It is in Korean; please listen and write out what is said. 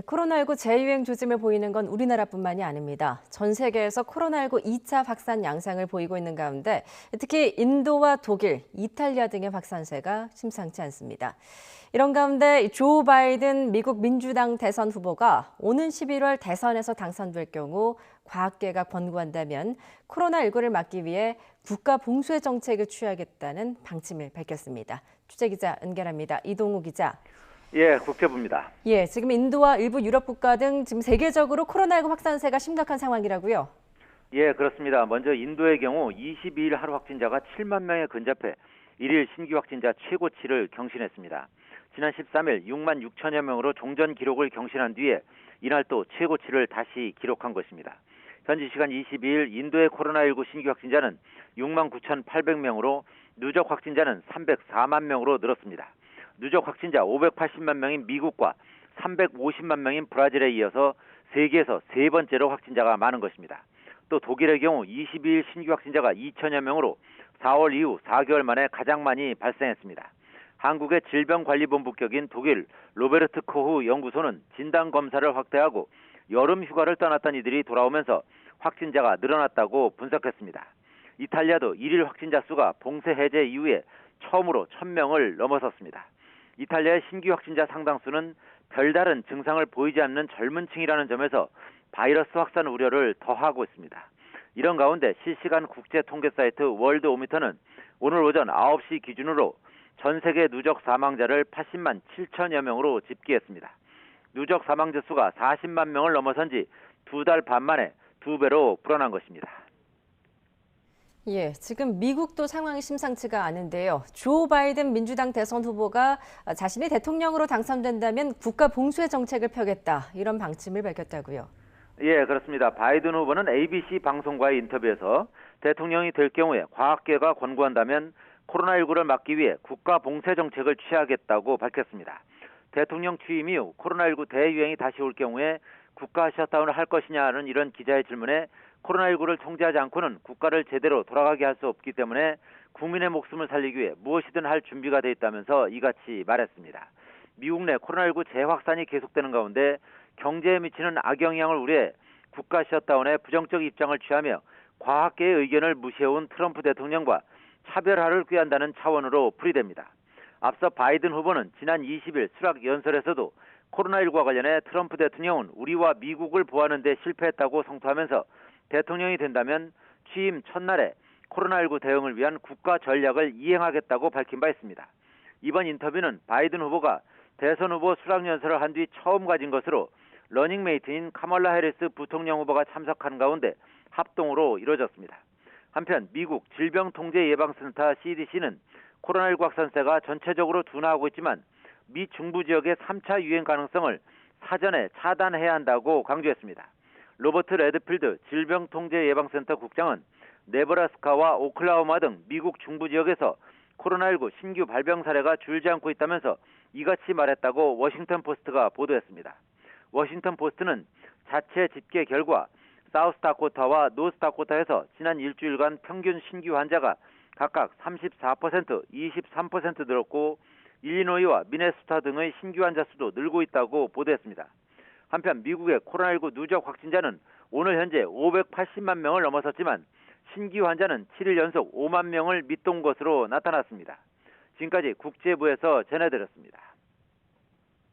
코로나19 재유행 조짐을 보이는 건 우리나라뿐만이 아닙니다. 전 세계에서 코로나19 2차 확산 양상을 보이고 있는 가운데 특히 인도와 독일, 이탈리아 등의 확산세가 심상치 않습니다. 이런 가운데 조 바이든 미국 민주당 대선 후보가 오는 11월 대선에서 당선될 경우 과학계가 권고한다면 코로나19를 막기 위해 국가 봉쇄 정책을 취하겠다는 방침을 밝혔습니다. 취재기자 연결합니다. 이동우 기자. 예, 국제부입니다. 지금 인도와 일부 유럽 국가 등 지금 세계적으로 코로나19 확산세가 심각한 상황이라고요? 예, 그렇습니다. 먼저 인도의 경우 22일 하루 확진자가 7만 명에 근접해 일일 신규 확진자 최고치를 경신했습니다. 지난 13일 6만 6천여 명으로 종전 기록을 경신한 뒤에 이날 또 최고치를 다시 기록한 것입니다. 현지 시간 22일 인도의 코로나19 신규 확진자는 6만 9,800명으로 누적 확진자는 304만 명으로 늘었습니다. 누적 확진자 580만 명인 미국과 350만 명인 브라질에 이어서 세계에서 세 번째로 확진자가 많은 것입니다. 또 독일의 경우 22일 신규 확진자가 2천여 명으로 4월 이후 4개월 만에 가장 많이 발생했습니다. 한국의 질병관리본부 격인 독일 로베르트 코흐 연구소는 진단검사를 확대하고 여름 휴가를 떠났던 이들이 돌아오면서 확진자가 늘어났다고 분석했습니다. 이탈리아도 일일 확진자 수가 봉쇄 해제 이후에 처음으로 1,000명을 넘어섰습니다. 이탈리아의 신규 확진자 상당수는 별다른 증상을 보이지 않는 젊은 층이라는 점에서 바이러스 확산 우려를 더하고 있습니다. 이런 가운데 실시간 국제 통계 사이트 월드오미터는 오늘 오전 9시 기준으로 전 세계 누적 사망자를 80만 7천여 명으로 집계했습니다. 누적 사망자 수가 40만 명을 넘어선 지 2달 반 만에 2배로 불어난 것입니다. 지금 미국도 상황이 심상치가 않은데요. 조 바이든 민주당 대선 후보가 자신이 대통령으로 당선된다면 국가 봉쇄 정책을 펴겠다, 이런 방침을 밝혔다고요. 예, 그렇습니다. 바이든 후보는 ABC 방송과의 인터뷰에서 대통령이 될 경우에 과학계가 권고한다면 코로나19를 막기 위해 국가 봉쇄 정책을 취하겠다고 밝혔습니다. 대통령 취임 이후 코로나19 대유행이 다시 올 경우에 국가 셧다운을 할 것이냐는 이런 기자의 질문에 코로나19를 통제하지 않고는 국가를 제대로 돌아가게 할 수 없기 때문에 국민의 목숨을 살리기 위해 무엇이든 할 준비가 돼 있다면서 이같이 말했습니다. 미국 내 코로나19 재확산이 계속되는 가운데 경제에 미치는 악영향을 우려해 국가 셧다운에 부정적 입장을 취하며 과학계의 의견을 무시해온 트럼프 대통령과 차별화를 꾀한다는 차원으로 풀이됩니다. 앞서 바이든 후보는 지난 20일 수락 연설에서도 코로나19와 관련해 트럼프 대통령은 우리와 미국을 보호하는 데 실패했다고 성토하면서 대통령이 된다면 취임 첫날에 코로나19 대응을 위한 국가 전략을 이행하겠다고 밝힌 바 있습니다. 이번 인터뷰는 바이든 후보가 대선 후보 수락 연설을 한 뒤 처음 가진 것으로 러닝메이트인 카멀라 해리스 부통령 후보가 참석한 가운데 합동으로 이루어졌습니다. 한편 미국 질병통제예방센터 CDC는 코로나19 확산세가 전체적으로 둔화하고 있지만 미 중부 지역의 3차 유행 가능성을 사전에 차단해야 한다고 강조했습니다. 로버트 레드필드 질병통제예방센터 국장은 네브라스카와 오클라호마 등 미국 중부 지역에서 코로나19 신규 발병 사례가 줄지 않고 있다면서 이같이 말했다고 워싱턴 포스트가 보도했습니다. 워싱턴 포스트는 자체 집계 결과 사우스다코타와 노스다코타에서 지난 일주일간 평균 신규 환자가 각각 34%, 23% 늘었고 일리노이와 미네소타 등의 신규 환자 수도 늘고 있다고 보도했습니다. 한편 미국의 코로나19 누적 확진자는 오늘 현재 580만 명을 넘어섰지만 신규 환자는 7일 연속 5만 명을 밑돈 것으로 나타났습니다. 지금까지 국제부에서 전해드렸습니다.